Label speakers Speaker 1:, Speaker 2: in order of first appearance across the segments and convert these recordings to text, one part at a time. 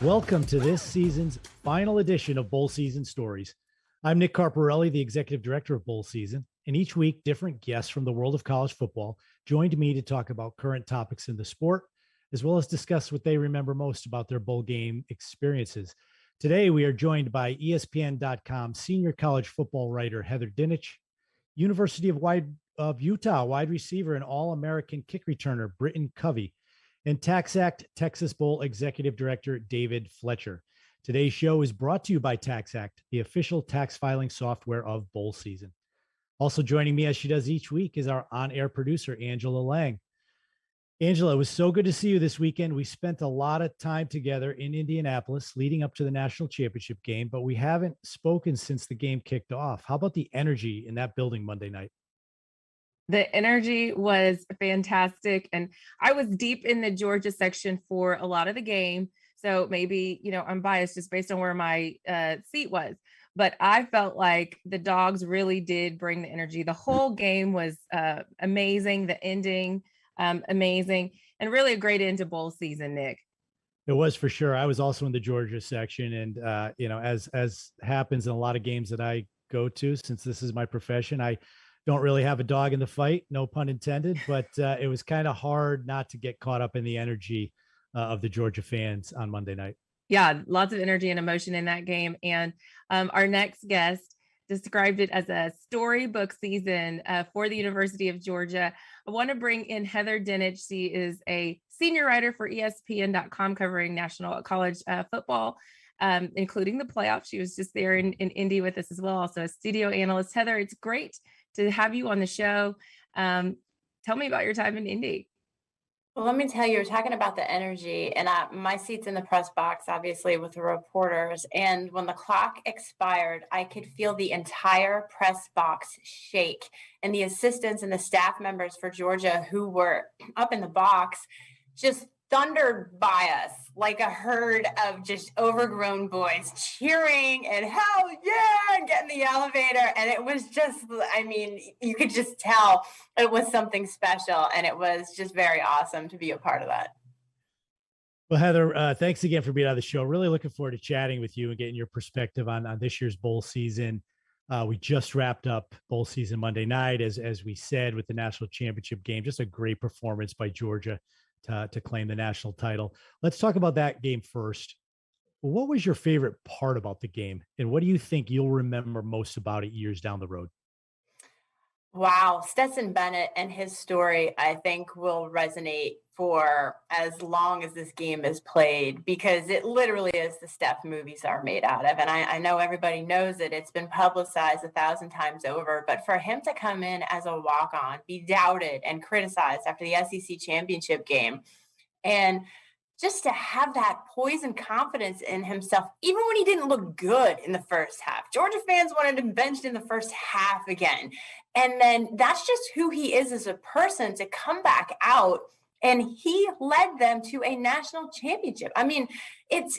Speaker 1: Welcome to this season's final edition of Bowl Season Stories. I'm Nick Carparelli, the Executive Director of Bowl Season, and each week, different guests from the world of college football joined me to talk about current topics in the sport, as well as discuss what they remember most about their bowl game experiences. Today, we are joined by ESPN.com senior college football writer Heather Dinich, University of Utah wide receiver and All-American kick returner Britton Covey, and TaxAct Texas Bowl Executive Director David Fletcher. Today's show is brought to you by TaxAct, the official tax filing software of Bowl Season. Also joining me as she does each week is our on-air producer, Angela Lang. Angela, it was so good to see you this weekend. We spent a lot of time together in Indianapolis leading up to the national championship game, but we haven't spoken since the game kicked off. How about the energy in that building Monday night?
Speaker 2: The energy was fantastic. And I was deep in the Georgia section for a lot of the game. So maybe, I'm biased just based on where my seat was. But I felt like the Dogs really did bring the energy. The whole game was amazing. The ending, amazing. And really a great end to bowl season, Nick.
Speaker 1: It was for sure. I was also in the Georgia section. And, as happens in a lot of games that I go to, since this is my profession, I don't really have a dog in the fight, no pun intended, but it was kind of hard not to get caught up in the energy of the Georgia fans on Monday night.
Speaker 2: Yeah, lots of energy and emotion in that game. And our next guest described it as a storybook season for the University of Georgia. I want to bring in Heather Dinich. She is a senior writer for ESPN.com covering national college football, including the playoffs. She was just there in Indy with us as well, also a studio analyst. Heather, it's great to have you on the show. Tell me about your time in Indy.
Speaker 3: Well, let me tell you, you're talking about the energy, and my seat's in the press box, obviously, with the reporters. And when the clock expired, I could feel the entire press box shake. And the assistants and the staff members for Georgia who were up in the box just thundered by us like a herd of just overgrown boys cheering and hell yeah, and get in the elevator. And it was just, you could just tell it was something special. And it was just very awesome to be a part of that.
Speaker 1: Well, Heather, thanks again for being on the show. Really looking forward to chatting with you and getting your perspective on this year's bowl season. We just wrapped up bowl season Monday night, as we said, with the national championship game. Just a great performance by Georgia to claim the national title. Let's talk about that game first. What was your favorite part about the game, and what do you think you'll remember most about it years down the road?
Speaker 3: Wow. Stetson Bennett and his story, I think, will resonate for as long as this game is played, because it literally is the stuff movies are made out of. And I know everybody knows it. It's been publicized 1,000 times over. But for him to come in as a walk-on, be doubted and criticized after the SEC championship game, and just to have that poise and confidence in himself, even when he didn't look good in the first half. Georgia fans wanted him benched in the first half again. And then that's just who he is as a person, to come back out. And he led them to a national championship.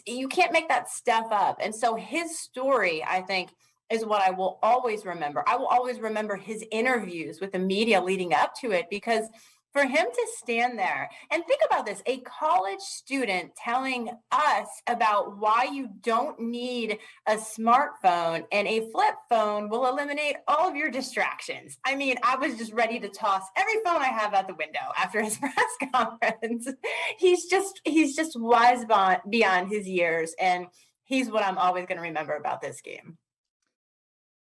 Speaker 3: You can't make that stuff up. And so his story, I think, is what I will always remember. I will always remember his interviews with the media leading up to it, because for him to stand there and think about this, a college student telling us about why you don't need a smartphone and a flip phone will eliminate all of your distractions. I was just ready to toss every phone I have out the window after his press conference. He's just wise beyond his years, and he's what I'm always going to remember about this game.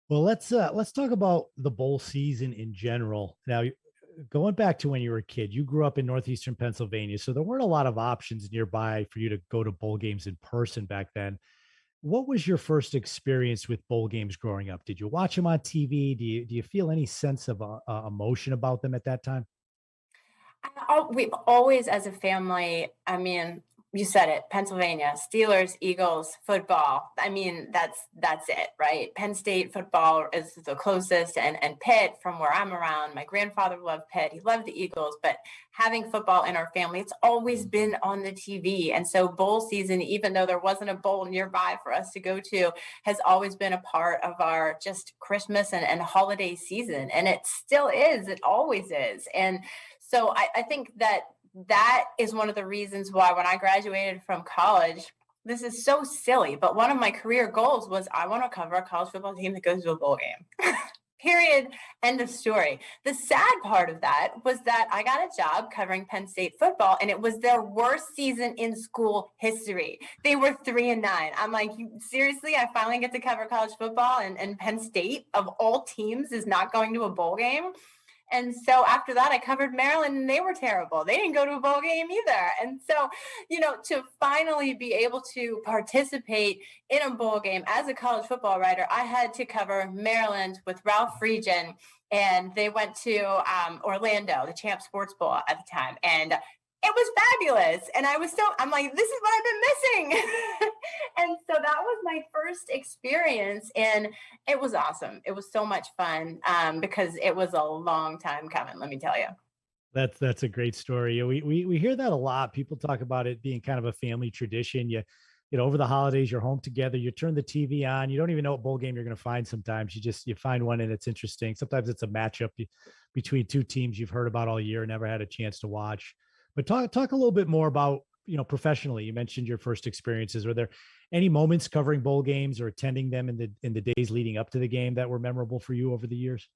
Speaker 1: Well, let's talk about the bowl season in general. Now, going back to when you were a kid, you grew up in northeastern Pennsylvania, so there weren't a lot of options nearby for you to go to bowl games in person back then. What was your first experience with bowl games growing up? Did you watch them on TV? Do you feel any sense of emotion about them at that time?
Speaker 3: We've always, as a family, you said it, Pennsylvania, Steelers, Eagles, football. That's it, right? Penn State football is the closest, and Pitt from where I'm around. My grandfather loved Pitt. He loved the Eagles, but having football in our family, it's always been on the TV. And so bowl season, even though there wasn't a bowl nearby for us to go to, has always been a part of our just Christmas and holiday season. And it still is. It always is. And so I think that is one of the reasons why when I graduated from college, this is so silly, but one of my career goals was I want to cover a college football team that goes to a bowl game. Period. End of story. The sad part of that was that I got a job covering Penn State football, and it was their worst season in school history. They were 3-9. I'm like, seriously, I finally get to cover college football, and Penn State, of all teams, is not going to a bowl game. And so after that, I covered Maryland, and they were terrible. They didn't go to a bowl game either. And so, to finally be able to participate in a bowl game as a college football writer, I had to cover Maryland with Ralph Friedgen, and they went to Orlando, the Champ Sports Bowl at the time. And it was fabulous. And I'm like, this is what I've been missing. And so that was my first experience. And it was awesome. It was so much fun because it was a long time coming, let me tell you.
Speaker 1: That's a great story. We hear that a lot. People talk about it being kind of a family tradition. Over the holidays, you're home together, you turn the TV on, you don't even know what bowl game you're going to find. Sometimes you find one and it's interesting. Sometimes it's a matchup between two teams you've heard about all year, never had a chance to watch. But talk a little bit more about, professionally. You mentioned your first experiences. Were there any moments covering bowl games or attending them in the days leading up to the game that were memorable for you over the years?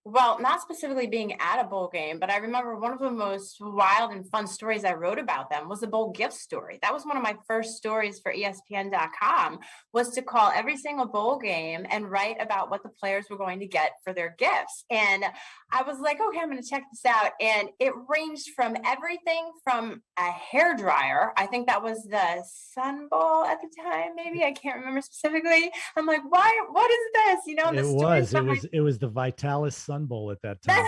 Speaker 3: Well, not specifically being at a bowl game, but I remember one of the most wild and fun stories I wrote about them was the bowl gift story. That was one of my first stories for ESPN.com, was to call every single bowl game and write about what the players were going to get for their gifts. And I was like, okay, I'm going to check this out. And it ranged from everything from a hairdryer. I think that was the Sun Bowl at the time. Maybe I can't remember specifically. I'm like, what is this?
Speaker 1: It was the Vitalis Sun Bowl at that time.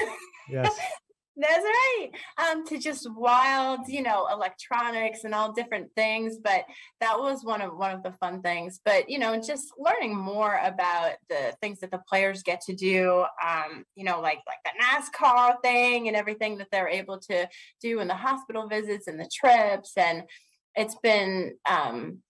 Speaker 1: Yes.
Speaker 3: That's right. To just wild, electronics and all different things. But that was one of the fun things. But, just learning more about the things that the players get to do, like the NASCAR thing and everything that they're able to do, and the hospital visits and the trips. And it's been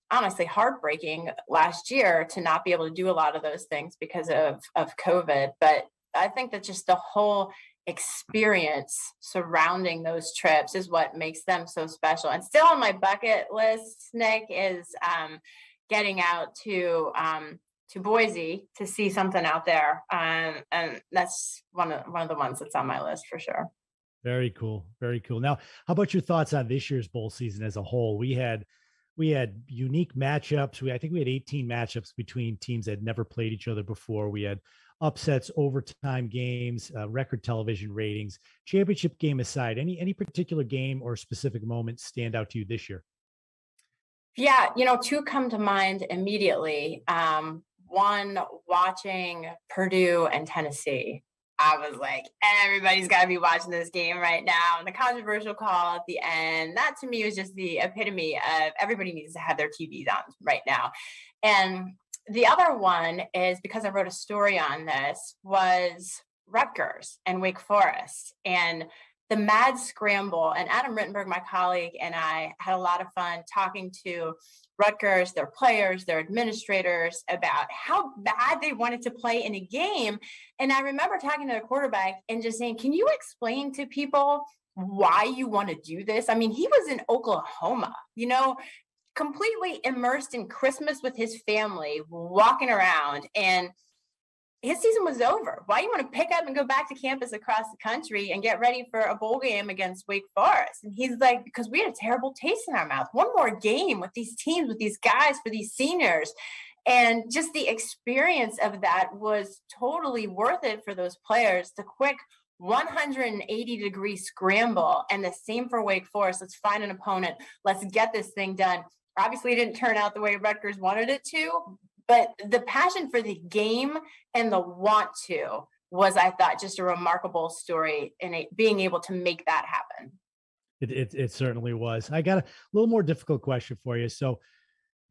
Speaker 3: honestly heartbreaking last year to not be able to do a lot of those things because of COVID. But I think that just the whole experience surrounding those trips is what makes them so special. And still on my bucket list, Nick, is getting out to Boise to see something out there. And that's one of the ones that's on my list for sure.
Speaker 1: Very cool. Very cool. Now, how about your thoughts on this year's bowl season as a whole? We had unique matchups. I think we had 18 matchups between teams that had never played each other before. We had upsets, overtime games, record television ratings. Championship game aside, any particular game or specific moment stand out to you this year?
Speaker 3: Yeah, two come to mind immediately. One, watching Purdue and Tennessee. I was like, everybody's got to be watching this game right now. And the controversial call at the end, that to me was just the epitome of everybody needs to have their TVs on right now. And the other one is, because I wrote a story on this, was Rutgers and Wake Forest and the mad scramble. And Adam Rittenberg, my colleague, and I had a lot of fun talking to Rutgers, their players, their administrators, about how bad they wanted to play in a game. And I remember talking to the quarterback and just saying, can you explain to people why you want to do this? I mean, he was in Oklahoma, completely immersed in Christmas with his family, walking around, and his season was over. Why do you want to pick up and go back to campus across the country and get ready for a bowl game against Wake Forest? And he's like, because we had a terrible taste in our mouth. One more game with these teams, with these guys, for these seniors. And just the experience of that was totally worth it for those players. The quick 180-degree scramble, and the same for Wake Forest. Let's find an opponent. Let's get this thing done. Obviously, it didn't turn out the way Rutgers wanted it to, but the passion for the game and the want to was, I thought, just a remarkable story in being able to make that happen.
Speaker 1: It certainly was. I got a little more difficult question for you. So,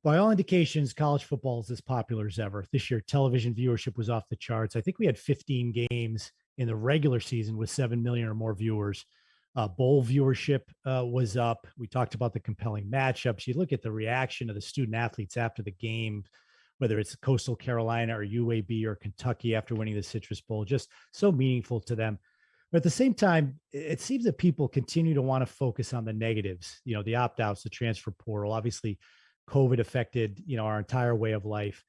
Speaker 1: by all indications, college football is as popular as ever. This year, television viewership was off the charts. I think we had 15 games in the regular season with 7 million or more viewers. Bowl viewership was up. We talked about the compelling matchups. You look at the reaction of the student athletes after the game, whether it's Coastal Carolina or UAB or Kentucky after winning the Citrus Bowl, just so meaningful to them. But at the same time, it seems that people continue to want to focus on the negatives, the opt-outs, the transfer portal. Obviously, COVID affected, our entire way of life.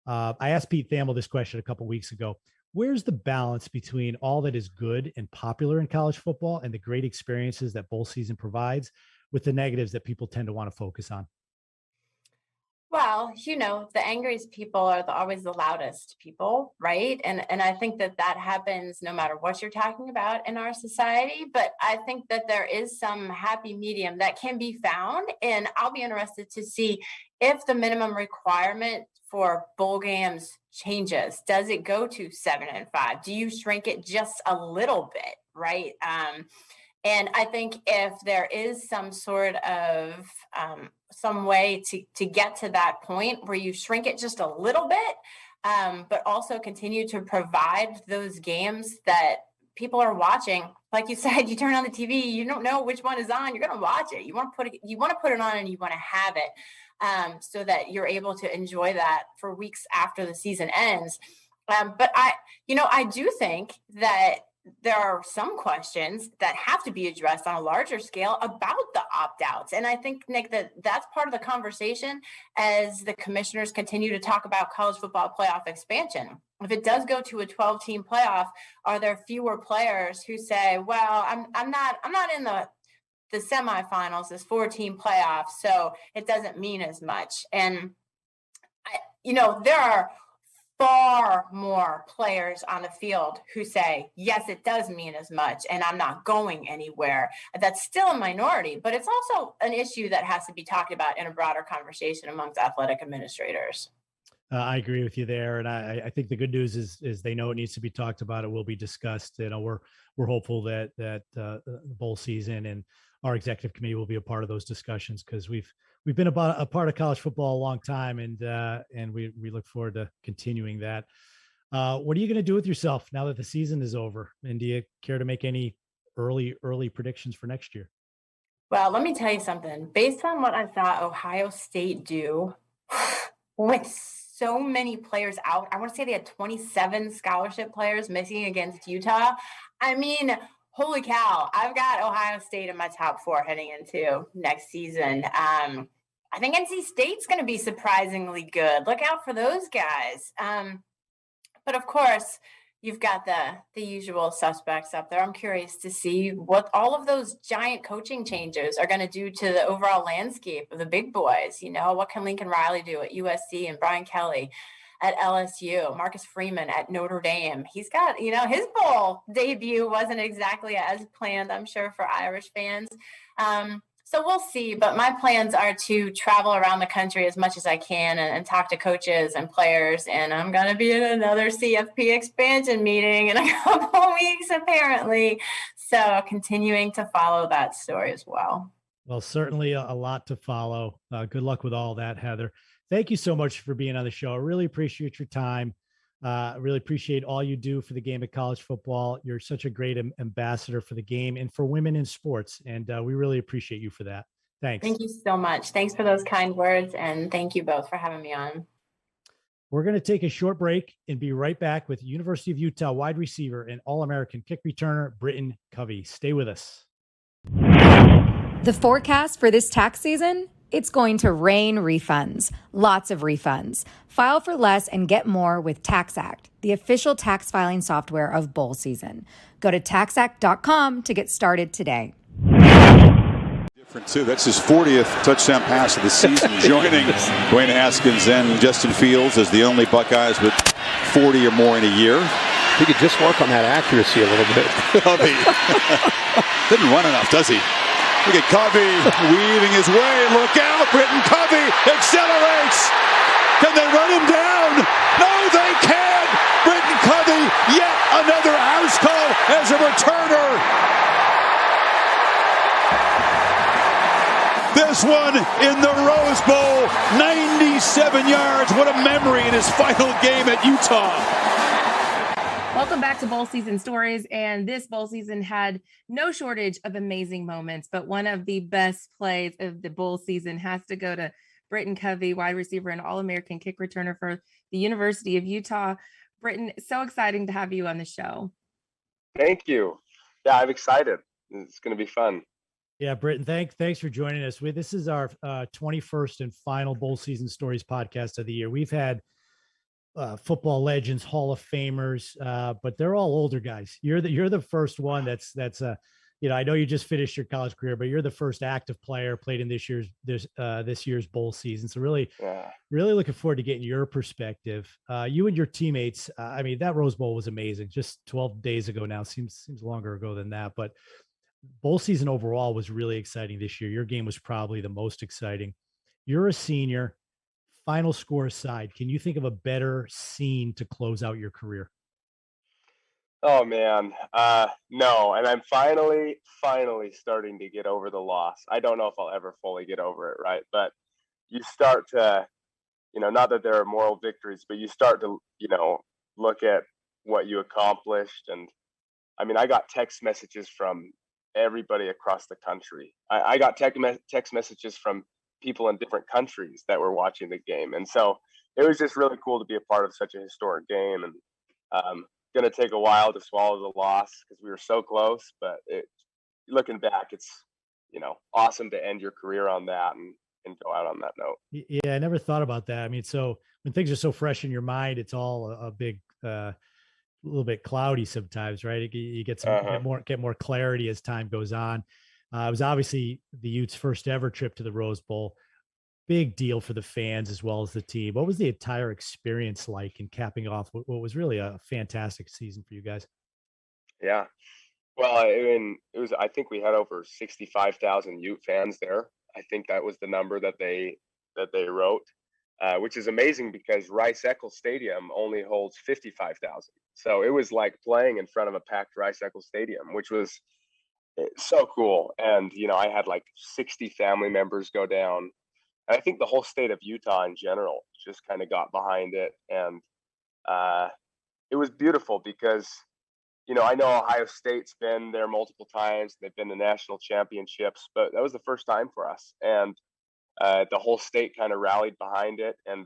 Speaker 1: I asked Pete Thamel this question a couple of weeks ago. Where's the balance between all that is good and popular in college football and the great experiences that bowl season provides with the negatives that people tend to want to focus on?
Speaker 3: Well, the angriest people are always the loudest people, right? And I think that happens no matter what you're talking about in our society. But I think that there is some happy medium that can be found. And I'll be interested to see if the minimum requirement for bowl games changes. Does it go to 7 and 5? Do you shrink it just a little bit, right? And I think if there is some sort of some way to get to that point where you shrink it just a little bit, but also continue to provide those games that people are watching. Like you said, you turn on the TV, you don't know which one is on. You're going to watch it. You want to put it on, and you want to have it so that you're able to enjoy that for weeks after the season ends. But I do think that there are some questions that have to be addressed on a larger scale about the opt-outs. And I think, Nick, that's part of the conversation as the commissioners continue to talk about college football playoff expansion. If it does go to a 12-team playoff, are there fewer players who say, well, I'm not in the semifinals, this 4-team playoff, so it doesn't mean as much. And there are far more players on the field who say, yes, it does mean as much, and I'm not going anywhere. That's still a minority, but it's also an issue that has to be talked about in a broader conversation amongst athletic administrators.
Speaker 1: I agree with you there. And I think the good news is they know it needs to be talked about. It will be discussed. We're hopeful that the bowl season and our executive committee will be a part of those discussions, because we've been a part of college football a long time, and we look forward to continuing that. What are you going to do with yourself now that the season is over? And do you care to make any early predictions for next year?
Speaker 3: Well, let me tell you something. Based on what I saw Ohio State do with so many players out, I want to say they had 27 scholarship players missing against Utah. I mean, holy cow, I've got Ohio State in my top 4 heading into next season. I think NC State's going to be surprisingly good. Look out for those guys. But of course, you've got the usual suspects up there. I'm curious to see what all of those giant coaching changes are going to do to the overall landscape of the big boys. What can Lincoln Riley do at USC and Brian Kelly at LSU, Marcus Freeman at Notre Dame? He's got, his bowl debut wasn't exactly as planned, I'm sure, for Irish fans. So we'll see, but my plans are to travel around the country as much as I can and talk to coaches and players. And I'm going to be in another CFP expansion meeting in a couple of weeks, apparently. So continuing to follow that story as well.
Speaker 1: Well, certainly a lot to follow. Good luck with all that, Heather. Thank you so much for being on the show. I really appreciate your time. Really appreciate all you do for the game of college football. You're such a great ambassador for the game and for women in sports. And we really appreciate you for that. Thanks.
Speaker 3: Thank you so much. Thanks for those kind words. And thank you both for having me on.
Speaker 1: We're going to take a short break and be right back with University of Utah wide receiver and All-American kick returner, Britton Covey. Stay with us.
Speaker 4: The forecast for this tax season? It's going to rain refunds, lots of refunds. File for less and get more with TaxAct, the official tax filing software of bowl season. Go to TaxAct.com to get started today.
Speaker 5: Different too. That's his 40th touchdown pass of the season, joining Dwayne Haskins and Justin Fields as the only Buckeyes with 40 or more in a year.
Speaker 6: He could just work on that accuracy a little bit.
Speaker 5: Covey didn't run enough, does he? Look at Covey weaving his way. Look out. Britton Covey accelerates. Can they run him down? No, they can't. Britton Covey, yet another house call as a returner. This one in the Rose Bowl, 97 yards. What a memory in his final game at Utah.
Speaker 2: Welcome back to Bowl Season Stories. And this bowl season had no shortage of amazing moments, but one of the best plays of the bowl season has to go to Britton Covey, wide receiver and All-American kick returner for the University of Utah. Britton, so exciting to have you on the show.
Speaker 7: Thank you. Yeah, I'm excited. It's going to be fun.
Speaker 1: Yeah, Britton, thanks for joining us. This is our 21st and final bowl season stories podcast of the year. We've had football legends, Hall of Famers, but they're all older guys. You're the first one that's I know you just finished your college career, but you're the first active player played in this year's bowl season. So really looking forward to getting your perspective. You and your teammates. I mean, that Rose Bowl was amazing. Just 12 days ago now. Seems longer ago than that, but bowl season overall was really exciting this year. Your game was probably the most exciting. You're a senior. Final score aside, can you think of a better scene to close out your career?
Speaker 7: Oh man, no. And I'm finally starting to get over the loss. I don't know if I'll ever fully get over it, right? But you start to, not that there are moral victories, but you start to, look at what you accomplished. And I mean, I got text messages from everybody across the country. I got text messages from people in different countries that were watching the game. And so it was just really cool to be a part of such a historic game. And going to take a while to swallow the loss because we were so close. But looking back, it's, awesome to end your career on that and go out on that note.
Speaker 1: Yeah, I never thought about that. I mean, so when things are so fresh in your mind, it's all a big a little bit cloudy sometimes, right? You get get more clarity as time goes on. It was obviously the Utes' first ever trip to the Rose Bowl. Big deal for the fans as well as the team. What was the entire experience like in capping off what was really a fantastic season for you guys?
Speaker 7: Yeah. Well, I mean, I think we had over 65,000 Ute fans there. I think that was the number that they wrote. Which is amazing because Rice-Eccles Stadium only holds 55,000. So it was like playing in front of a packed Rice-Eccles Stadium, which was so cool. And, I had like 60 family members go down. And I think the whole state of Utah in general just kind of got behind it. And it was beautiful because, I know Ohio State's been there multiple times. They've been to national championships, but that was the first time for us. And the whole state kind of rallied behind it. And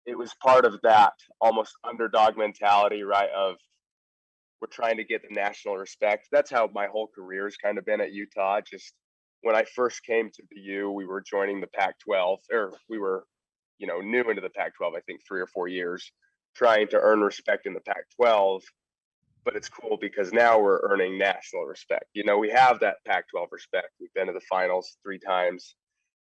Speaker 7: it was part of that almost underdog mentality, right? Of we're trying to get the national respect. That's how my whole career has kind of been at Utah. Just when I first came to the U, we were joining the Pac-12, or we were, new into the Pac-12, I think 3 or 4 years, trying to earn respect in the Pac-12. But it's cool because now we're earning national respect. We have that Pac-12 respect. We've been to the finals 3 times.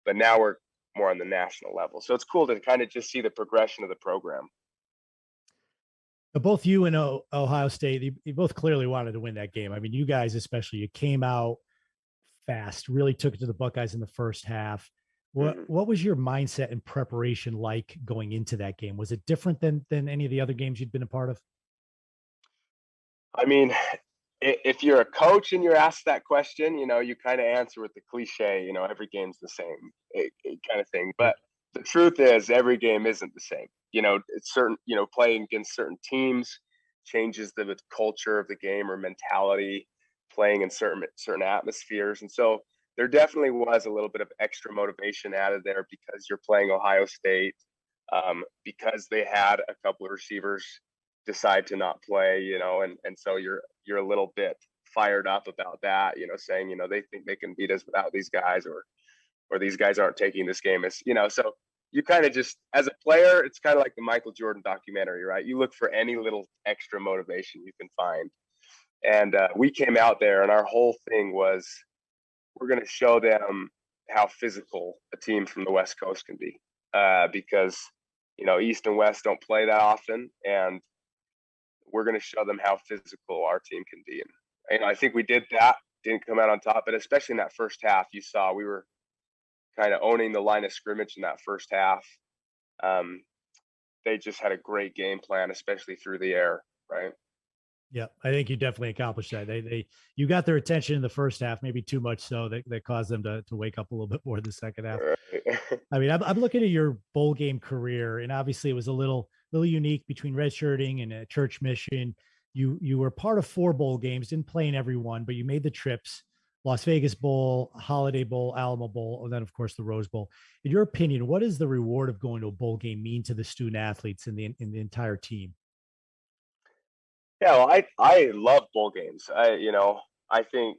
Speaker 7: But now we're more on the national level. So it's cool to kind of just see the progression of the program.
Speaker 1: Both you and Ohio State, you both clearly wanted to win that game. I mean, you guys especially, you came out fast, really took it to the Buckeyes in the first half. What was your mindset and preparation like going into that game? Was it different than any of the other games you'd been a part of?
Speaker 7: I mean, if you're a coach and you're asked that question, you kind of answer with the cliche, every game's the same kind of thing. But the truth is every game isn't the same. It's certain, playing against certain teams changes the culture of the game or mentality, playing in certain atmospheres. And so there definitely was a little bit of extra motivation added there because you're playing Ohio State, because they had a couple of receivers decide to not play, and so you're a little bit fired up about that, saying, they think they can beat us without these guys, or these guys aren't taking this game as, so you kind of just, as a player, it's kind of like the Michael Jordan documentary, right? You look for any little extra motivation you can find. And we came out there and our whole thing was, we're going to show them how physical a team from the West Coast can be, because, East and West don't play that often. And we're going to show them how physical our team can be. And I think we did that, didn't come out on top, but especially in that first half, you saw we were kind of owning the line of scrimmage in that first half. They just had a great game plan, especially through the air, right?
Speaker 1: Yeah, I think you definitely accomplished that. You got their attention in the first half, maybe too much so that caused them to wake up a little bit more in the second half. Right. I mean, I'm looking at your bowl game career, and obviously it was a little unique between redshirting and a church mission. You were part of 4 bowl games, didn't play in every one, but you made the trips: Las Vegas Bowl, Holiday Bowl, Alamo Bowl, and then of course the Rose Bowl. In your opinion, what does the reward of going to a bowl game mean to the student athletes and the entire team?
Speaker 7: Yeah, well, I love bowl games. I think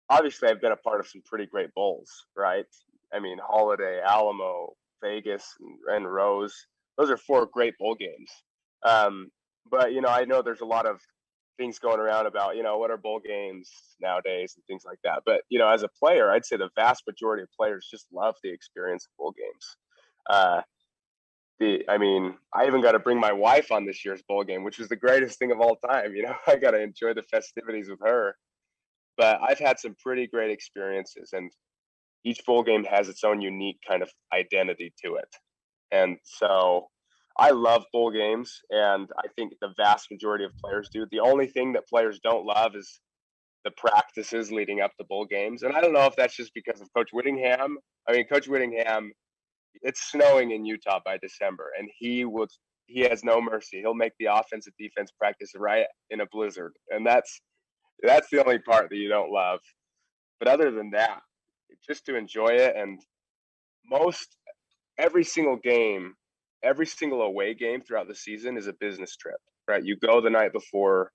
Speaker 7: obviously I've been a part of some pretty great bowls, right? I mean, Holiday, Alamo, Vegas, and Rose. Those are 4 great bowl games. But I know there's a lot of things going around about what are bowl games nowadays and things like that. But as a player, I'd say the vast majority of players just love the experience of bowl games. I even got to bring my wife on this year's bowl game, which was the greatest thing of all time. I got to enjoy the festivities with her. But I've had some pretty great experiences, and each bowl game has its own unique kind of identity to it. And so I love bowl games, and I think the vast majority of players do. The only thing that players don't love is the practices leading up to bowl games. And I don't know if that's just because of Coach Whittingham. Coach Whittingham, it's snowing in Utah by December, and he has no mercy. He'll make the offense and defense practice right in a blizzard. And that's the only part that you don't love. But other than that, just to enjoy it. And every single game, every single away game throughout the season is a business trip, right? You go the night before,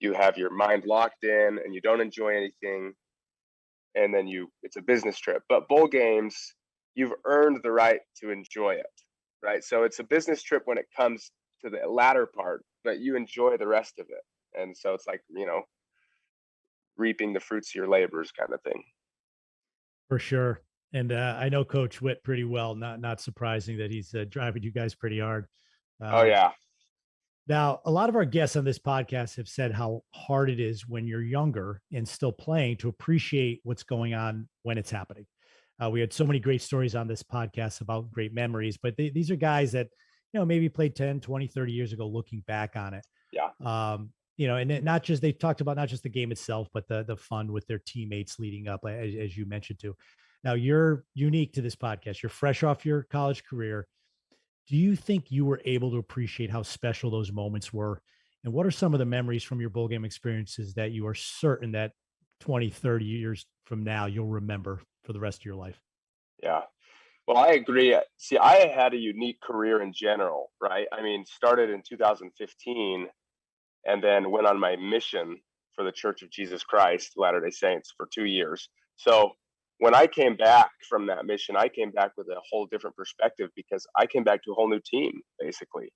Speaker 7: you have your mind locked in, and you don't enjoy anything. And then it's a business trip. But bowl games, you've earned the right to enjoy it, right? So it's a business trip when it comes to the latter part, but you enjoy the rest of it. And so it's like, reaping the fruits of your labors kind of thing.
Speaker 1: For sure. And I know Coach Witt pretty well. Not surprising that he's driving you guys pretty hard.
Speaker 7: Oh yeah.
Speaker 1: Now, a lot of our guests on this podcast have said how hard it is when you're younger and still playing to appreciate what's going on when it's happening. We had so many great stories on this podcast about great memories, but these are guys that, maybe played 10, 20, 30 years ago, looking back on it.
Speaker 7: Yeah.
Speaker 1: And they talked about not just the game itself, but the fun with their teammates leading up, as you mentioned too. Now, you're unique to this podcast. You're fresh off your college career. Do you think you were able to appreciate how special those moments were? And what are some of the memories from your bowl game experiences that you are certain that 20, 30 years from now, you'll remember for the rest of your life?
Speaker 7: Yeah. Well, I agree. See, I had a unique career in general, right? Started in 2015 and then went on my mission for the Church of Jesus Christ, Latter-day Saints, for 2 years. So when I came back from that mission, I came back with a whole different perspective because I came back to a whole new team, basically.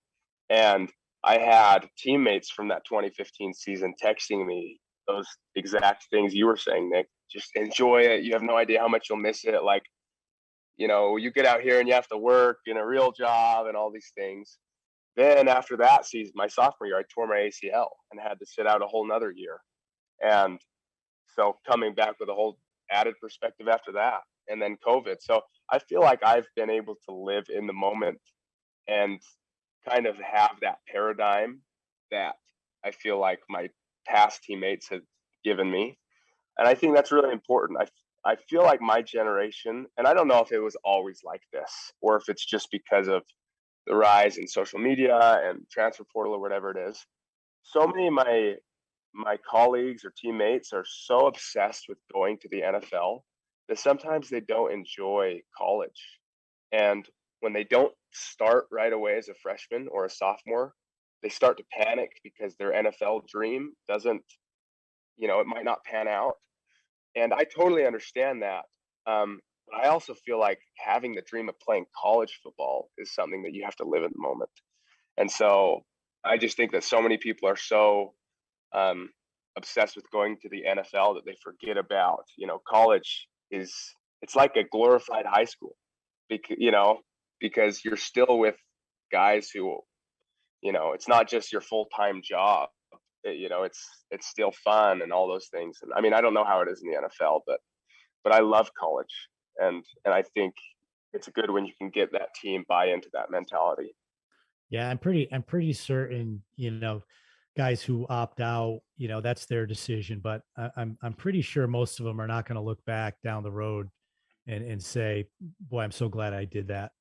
Speaker 7: And I had teammates from that 2015 season texting me those exact things you were saying, Nick. Just enjoy it. You have no idea how much you'll miss it. Like, you get out here and you have to work in a real job and all these things. Then after that season, my sophomore year, I tore my ACL and had to sit out a whole nother year. And so coming back with a whole added perspective after that, and then COVID. So I feel like I've been able to live in the moment and kind of have that paradigm that I feel like my past teammates have given me. And I think that's really important. I feel like my generation, and I don't know if it was always like this or if it's just because of the rise in social media and transfer portal or whatever it is. So many of my colleagues or teammates are so obsessed with going to the NFL that sometimes they don't enjoy college. And when they don't start right away as a freshman or a sophomore, they start to panic because their NFL dream doesn't, it might not pan out. And I totally understand that. But I also feel like having the dream of playing college football is something that you have to live in the moment. And so I just think that so many people are so obsessed with going to the NFL that they forget about, college it's like a glorified high school, because you're still with guys who, it's not just your full-time job. It's still fun and all those things. And I don't know how it is in the NFL, but I love college. And I think it's good when you can get that team buy into that mentality.
Speaker 1: Yeah, I'm pretty certain, guys who opt out, that's their decision. But I'm pretty sure most of them are not going to look back down the road and say, boy, I'm so glad I did that.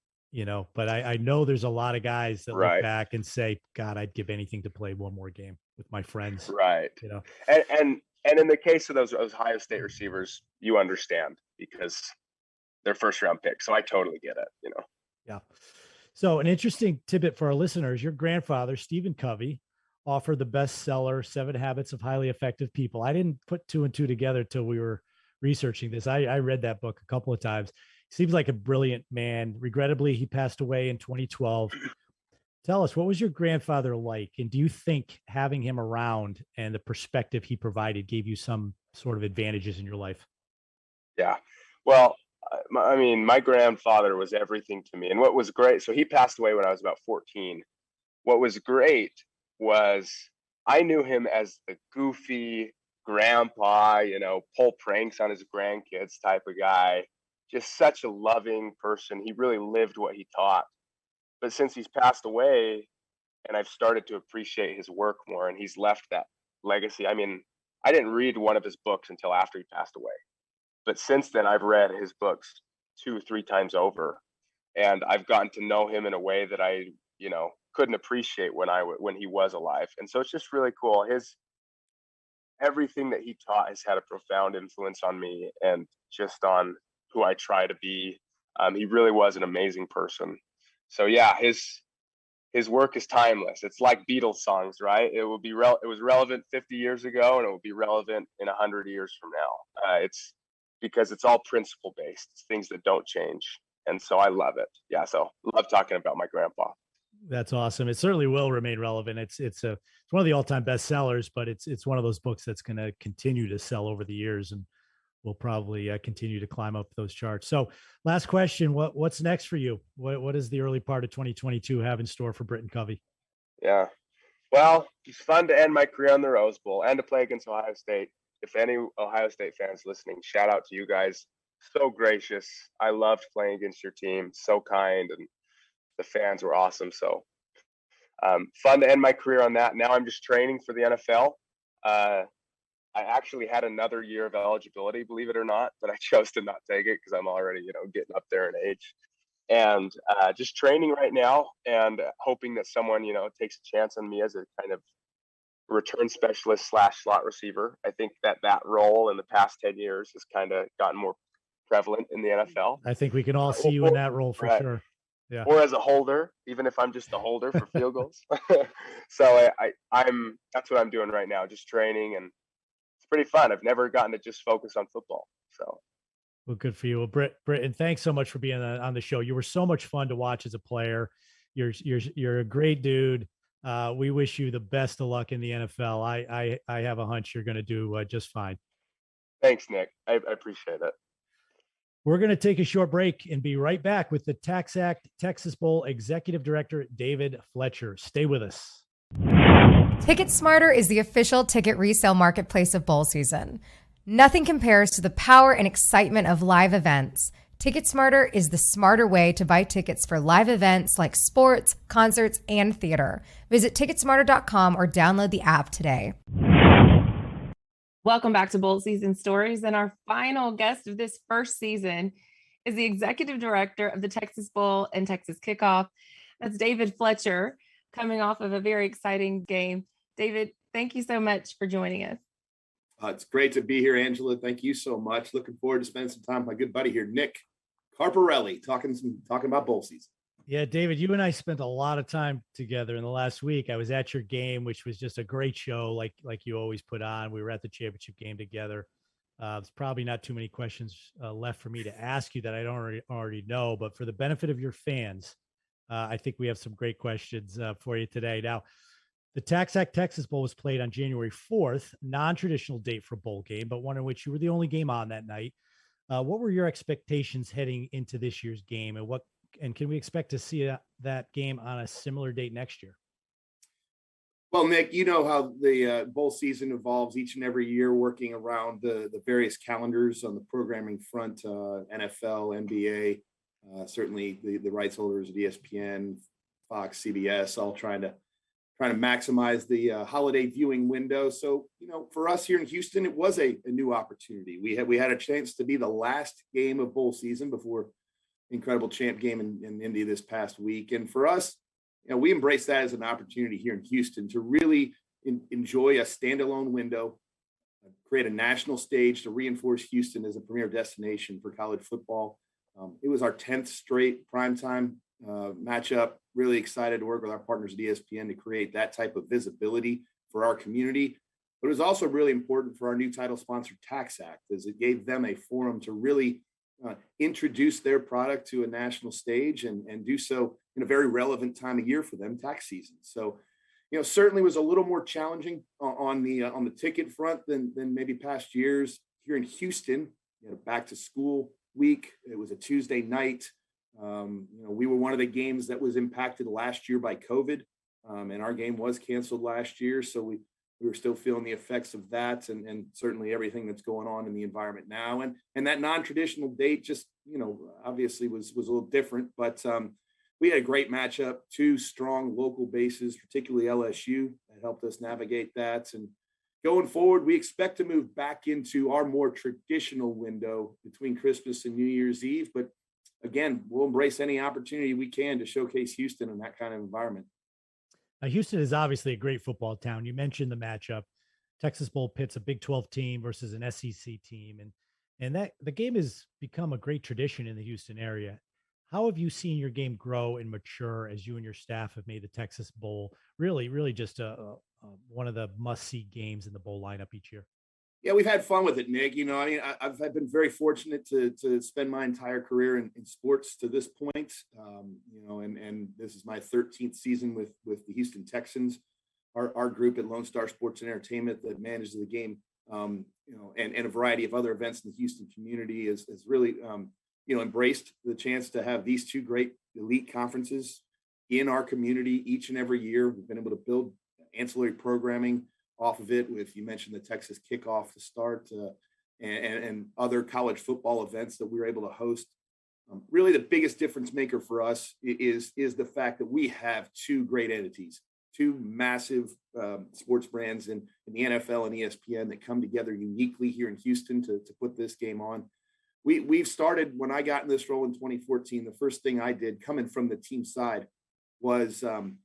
Speaker 1: But I know there's a lot of guys that
Speaker 7: Right.
Speaker 1: look back and say, God, I'd give anything to play one more game with my friends.
Speaker 7: Right. And in the case of those Ohio State receivers, you understand because they're first round picks. So I totally get it,
Speaker 1: Yeah. So an interesting tidbit for our listeners, your grandfather, Stephen Covey, authored the bestseller, 7 Habits of Highly Effective People. I didn't put 2 and 2 together till we were researching this. I read that book a couple of times. Seems like a brilliant man. Regrettably, he passed away in 2012. Tell us, what was your grandfather like? And do you think having him around and the perspective he provided gave you some sort of advantages in your life?
Speaker 7: Yeah. Well, my grandfather was everything to me. And what was great, so he passed away when I was about 14. What was great was I knew him as the goofy grandpa, pull pranks on his grandkids type of guy. Just such a loving person. He really lived what he taught. But since he's passed away, and I've started to appreciate his work more, and he's left that legacy. I mean, I didn't read one of his books until after he passed away. But since then, I've read his books 2 or 3 times over, and I've gotten to know him in a way that I, couldn't appreciate when he was alive. And so it's just really cool. Everything that he taught has had a profound influence on me and just on who I try to be. He really was an amazing person. So yeah, his work is timeless. It's like Beatles songs, right? It was relevant 50 years ago, and it will be relevant in 100 years from now. It's because it's all principle based. It's things that don't change. And so I love it. Yeah. So love talking about my grandpa.
Speaker 1: That's awesome. It certainly will remain relevant. It's one of the all-time bestsellers, but it's one of those books that's going to continue to sell over the years, and will probably continue to climb up those charts. So last question, what's next for you? What does the early part of 2022 have in store for Britton Covey?
Speaker 7: Yeah. Well, it's fun to end my career on the Rose Bowl and to play against Ohio State. If any Ohio State fans listening, shout out to you guys. So gracious. I loved playing against your team. So kind, and the fans were awesome. So fun to end my career on that. Now I'm just training for the NFL. I actually had another year of eligibility, believe it or not, but I chose to not take it because I'm already, getting up there in age. And just training right now and hoping that someone, takes a chance on me as a kind of return specialist / slot receiver. I think that role in the past 10 years has kind of gotten more prevalent in the NFL.
Speaker 1: I think we can all see you in that role for sure. Yeah.
Speaker 7: Or as a holder, even if I'm just a holder for field goals. So I'm that's what I'm doing right now, just training, and it's pretty fun. I've never gotten to just focus on football. So
Speaker 1: well, good for you. Well, Britton, thanks so much for being on the show. You were so much fun to watch as a player. You're a great dude. We wish you the best of luck in the NFL. I have a hunch you're going to do just fine.
Speaker 7: Thanks, Nick. I appreciate it.
Speaker 1: We're going to take a short break and be right back with the TaxAct Texas Bowl Executive Director, David Fletcher. Stay with us.
Speaker 4: TicketSmarter is the official ticket resale marketplace of bowl season. Nothing compares to the power and excitement of live events. TicketSmarter is the smarter way to buy tickets for live events like sports, concerts, and theater. Visit ticketsmarter.com or download the app today.
Speaker 2: Welcome back to Bowl Season Stories. And our final guest of this first season is the Executive Director of the Texas Bowl and Texas Kickoff. That's David Fletcher, coming off of a very exciting game. David, thank you so much for joining us.
Speaker 8: It's great to be here, Angela. Thank you so much. Looking forward to spending some time with my good buddy here, Nick Carparelli, talking about bowl season.
Speaker 1: Yeah, David, you and I spent a lot of time together in the last week. I was at your game, which was just a great show, like you always put on. We were at the championship game together. There's probably not too many questions left for me to ask you that I don't already know, but for the benefit of your fans, I think we have some great questions for you today. Now, the TaxAct Texas Bowl was played on January 4th, non-traditional date for a bowl game, but one in which you were the only game on that night. What were your expectations heading into this year's game, and can we expect to see that game on a similar date next year?
Speaker 8: Well, Nick, you know how the bowl season evolves each and every year, working around the various calendars on the programming front, NFL, NBA, certainly the rights holders of ESPN, Fox, CBS, all trying to maximize the holiday viewing window. So, for us here in Houston, it was a new opportunity. We had a chance to be the last game of bowl season before incredible champ game in Indy this past week. And for us, we embrace that as an opportunity here in Houston to really enjoy a standalone window, create a national stage to reinforce Houston as a premier destination for college football. It was our 10th straight primetime matchup. Really excited to work with our partners at ESPN to create that type of visibility for our community. But it was also really important for our new title sponsor, TaxAct, as it gave them a forum to really introduce their product to a national stage and do so in a very relevant time of year for them, tax season. So, certainly was a little more challenging on the ticket front than maybe past years. Here in Houston, back to school week. It was a Tuesday night. We were one of the games that was impacted last year by COVID, and our game was canceled last year. So we were still feeling the effects of that, and certainly everything that's going on in the environment now. And that non-traditional date just, obviously was a little different, but we had a great matchup, two strong local bases, particularly LSU, that helped us navigate that. And going forward, we expect to move back into our more traditional window between Christmas and New Year's Eve. But again, we'll embrace any opportunity we can to showcase Houston in that kind of environment.
Speaker 1: Houston is obviously a great football town. You mentioned the matchup. Texas Bowl pits a Big 12 team versus an SEC team. And that the game has become a great tradition in the Houston area. How have you seen your game grow and mature as you and your staff have made the Texas Bowl really just one of the must-see games in the bowl lineup each year?
Speaker 8: Yeah, we've had fun with it, Nick. I've been very fortunate to spend my entire career in sports to this point. And this is my 13th season with the Houston Texans, our group at Lone Star Sports and Entertainment that manages the game, and a variety of other events in the Houston community has really, embraced the chance to have these two great elite conferences in our community each and every year. We've been able to build ancillary programming off of it with, you mentioned the Texas kickoff to start, and other college football events that we were able to host. Really the biggest difference maker for us is the fact that we have two great entities, two massive sports brands in the NFL and ESPN that come together uniquely here in Houston to put this game on. We've started, when I got in this role in 2014, the first thing I did coming from the team side was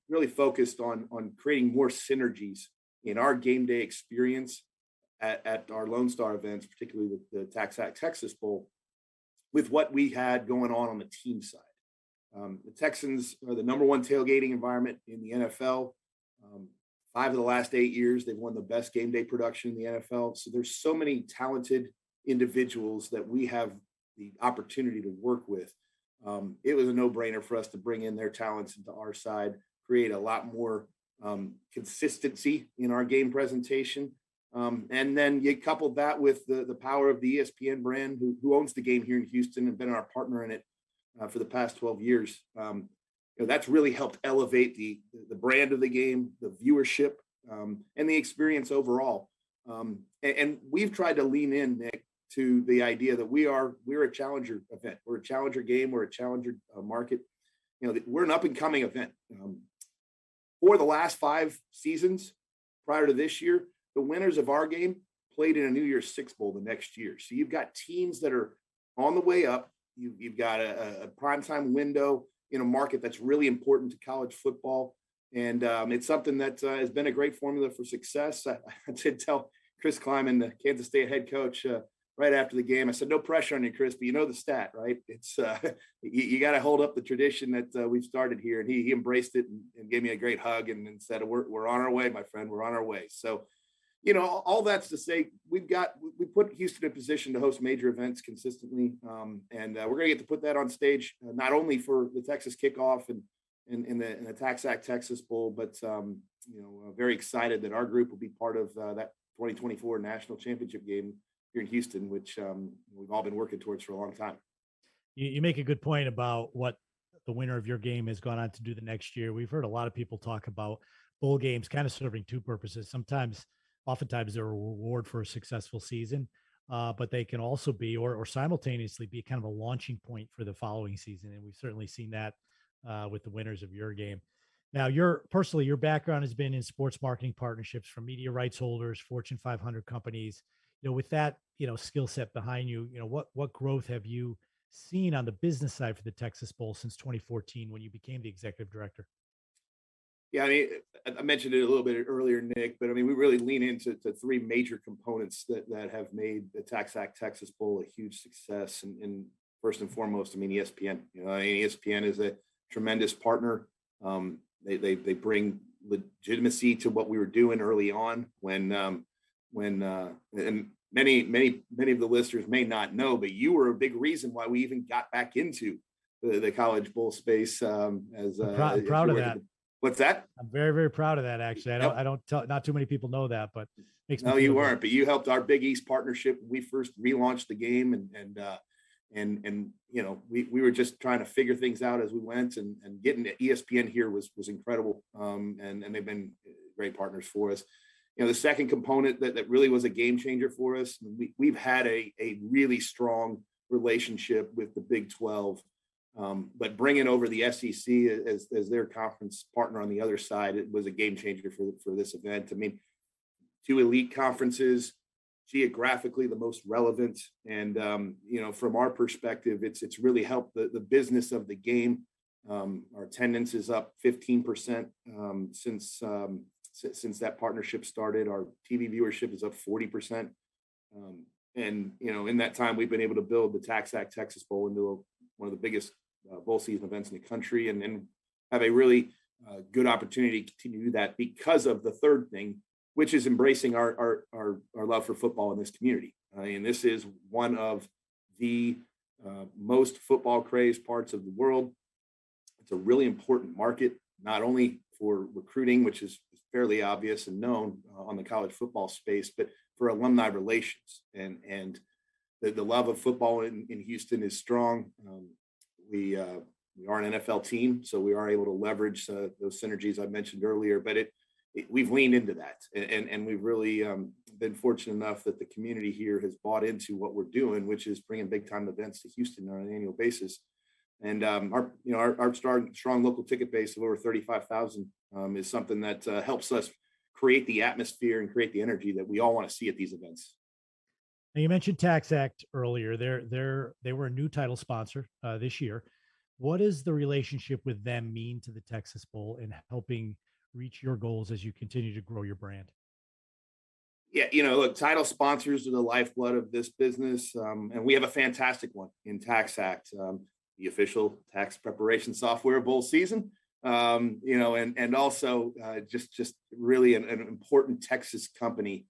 Speaker 8: really focused on creating more synergies in our game day experience at our Lone Star events, particularly the TaxAct Texas Bowl, with what we had going on the team side. The Texans are the number one tailgating environment in the NFL. 5 of the last 8 years, they've won the best game day production in the NFL. So there's so many talented individuals that we have the opportunity to work with. It was a no-brainer for us to bring in their talents into our side, create a lot more consistency in our game presentation. And then you couple that with the power of the ESPN brand, who owns the game here in Houston and been our partner in it for the past 12 years. That's really helped elevate the brand of the game, the viewership, and the experience overall. And we've tried to lean in, Nick, to the idea that we're a challenger event. We're a challenger game. We're a challenger market. We're an up and coming event. For the last 5 seasons prior to this year, the winners of our game played in a New Year's Six Bowl the next year. So you've got teams that are on the way up. You've got a primetime window in a market that's really important to college football. And it's something that has been a great formula for success. I did tell Chris Kleiman, the Kansas State head coach, right after the game, I said, no pressure on you, Chris, but you know the stat, right? It's you got to hold up the tradition that we've started here. And he embraced it and gave me a great hug and said, we're on our way, my friend, we're on our way. So, all that's to say, we put Houston in a position to host major events consistently. And we're going to get to put that on stage, not only for the Texas kickoff and in the TaxAct Texas Bowl, but very excited that our group will be part of that 2024 national championship game here in Houston, which we've all been working towards for a long time.
Speaker 1: You make a good point about what the winner of your game has gone on to do the next year. We've heard a lot of people talk about bowl games kind of serving two purposes. Oftentimes they're a reward for a successful season, but they can also be, or simultaneously be, kind of a launching point for the following season. And we've certainly seen that with the winners of your game. Now, your background has been in sports marketing partnerships from media rights holders, Fortune 500 companies. With that, skill set behind you, what growth have you seen on the business side for the Texas Bowl since 2014 when you became the executive director?
Speaker 8: Yeah, I mentioned it a little bit earlier, Nick, but we really lean into 3 major components that have made the TaxAct Texas Bowl a huge success. And first and foremost, ESPN. ESPN is a tremendous partner. They bring legitimacy to what we were doing early on when and many of the listeners may not know, but you were a big reason why we even got back into the college bowl space.
Speaker 1: I'm proud of that.
Speaker 8: What's that?
Speaker 1: I'm very, very proud of that. Actually,
Speaker 8: Yep.
Speaker 1: I don't tell, not too many people know that, but makes me
Speaker 8: No,
Speaker 1: feel
Speaker 8: you
Speaker 1: good.
Speaker 8: weren't, but you helped our Big East partnership. We first relaunched the game and you know, we were just trying to figure things out as we went, and getting to ESPN here was incredible. And they've been great partners for us. You know, the second component that really was a game changer for us, we've had a really strong relationship with the Big 12. But bringing over the SEC as their conference partner on the other side, it was a game changer for this event. I mean, 2 elite conferences, geographically the most relevant, and you know, from our perspective, it's really helped the business of the game. Our attendance is up 15% since that partnership started. Our TV viewership is up 40%, and you know, in that time, we've been able to build the TaxAct Texas Bowl into one of the biggest bowl season events in the country, and have a really good opportunity to continue to do that because of the third thing, which is embracing our love for football in this community. I mean, this is one of the most football crazed parts of the world. It's a really important market, not only for recruiting, which is fairly obvious and known on the college football space, but for alumni relations. And the love of football in Houston is strong. We are an NFL team, so we are able to leverage those synergies I mentioned earlier, but we've leaned into that, and we've really been fortunate enough that the community here has bought into what we're doing, which is bringing big time events to Houston on an annual basis. And our strong local ticket base of over 35,000 is something that helps us create the atmosphere and create the energy that we all want to see at these events.
Speaker 1: Now, you mentioned TaxAct earlier. They were a new title sponsor this year. What does the relationship with them mean to the Texas Bowl in helping reach your goals as you continue to grow your brand?
Speaker 8: Yeah, you know, look, title sponsors are the lifeblood of this business, and we have a fantastic one in TaxAct, the official tax preparation software bowl season. You know, and also just really an important Texas company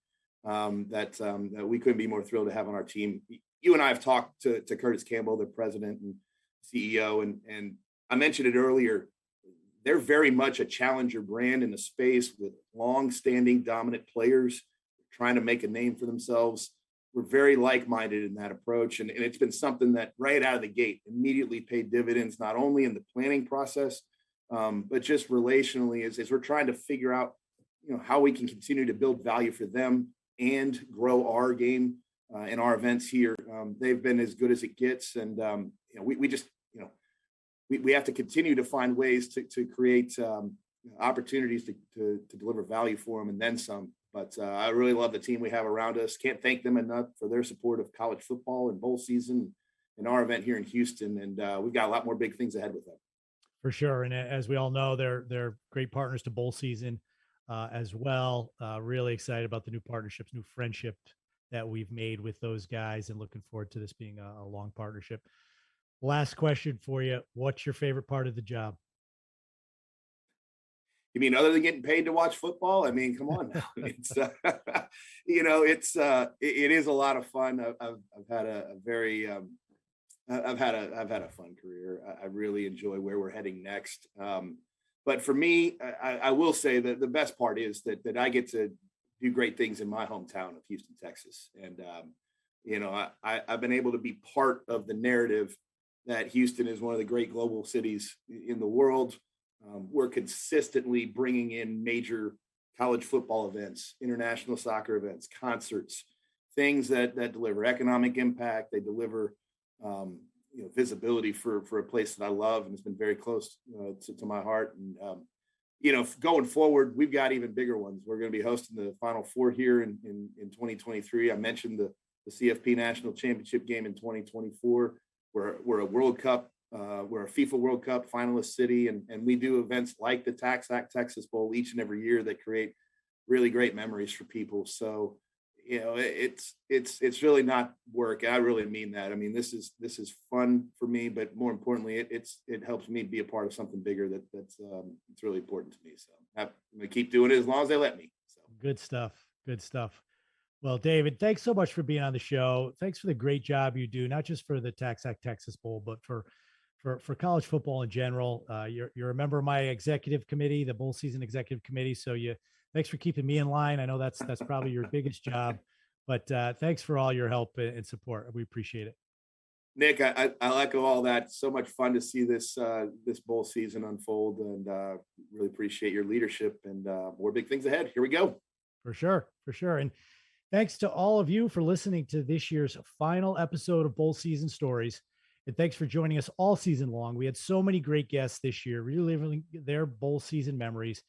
Speaker 8: that we couldn't be more thrilled to have on our team. You and I have talked to Curtis Campbell, the president and CEO, and I mentioned it earlier. They're very much a challenger brand in a space with long-standing dominant players trying to make a name for themselves. We're very like-minded in that approach, and it's been something that right out of the gate immediately paid dividends, not only in the planning process, but just relationally as we're trying to figure out, you know, how we can continue to build value for them and grow our game and our events here. They've been as good as it gets, and you know, we just, you know, we have to continue to find ways to create opportunities to deliver value for them and then some. But I really love the team we have around us. Can't thank them enough for their support of college football and bowl season and our event here in Houston. And we've got a lot more big things ahead with them.
Speaker 1: For sure. And as we all know, they're great partners to bowl season as well. Really excited about the new partnerships, new friendship that we've made with those guys, and looking forward to this being a long partnership. Last question for you. What's your favorite part of the job?
Speaker 8: You mean other than getting paid to watch football? I mean, come on now. It's you know, it is a lot of fun. I've had a very I've had a fun career. I really enjoy where we're heading next. But for me, I will say that the best part is that I get to do great things in my hometown of Houston, Texas. And you know, I've been able to be part of the narrative that Houston is one of the great global cities in the world. We're consistently bringing in major college football events, international soccer events, concerts, things that deliver economic impact. They deliver, you know, visibility for a place that I love, and it's been very close to my heart. And you know, going forward, we've got even bigger ones. We're going to be hosting the Final Four here in 2023. I mentioned the CFP National Championship game in 2024. We're a World Cup. We're a FIFA World Cup finalist city, and we do events like the TaxAct Texas Bowl each and every year that create really great memories for people. So, it's really not work. I really mean that. I mean, this is fun for me, but more importantly, it helps me be a part of something bigger that's it's really important to me. So I'm going to keep doing it as long as they let me. So
Speaker 1: Good stuff. Good stuff. Well, David, thanks so much for being on the show. Thanks for the great job you do, not just for the TaxAct Texas Bowl, but for college football in general. You're a member of my executive committee, the bowl season executive committee. So thanks for keeping me in line. I know that's probably your biggest job, but thanks for all your help and support. We appreciate it.
Speaker 8: Nick, I echo all that. So much fun to see this bowl season unfold, and really appreciate your leadership, and more big things ahead. Here we go.
Speaker 1: For sure. And thanks to all of you for listening to this year's final episode of Bowl Season Stories. And thanks for joining us all season long. We had so many great guests this year, reliving their bowl season memories.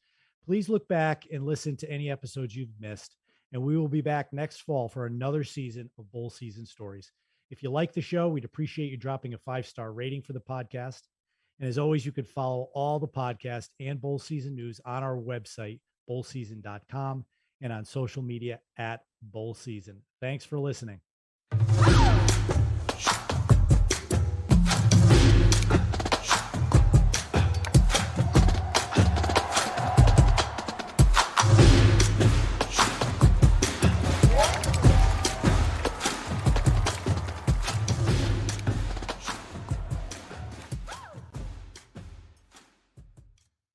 Speaker 1: Please look back and listen to any episodes you've missed. And we will be back next fall for another season of Bowl Season Stories. If you like the show, we'd appreciate you dropping a 5-star rating for the podcast. And as always, you could follow all the podcast and bowl season news on our website, bowlseason.com, and on social media @Bowl Season. Thanks for listening.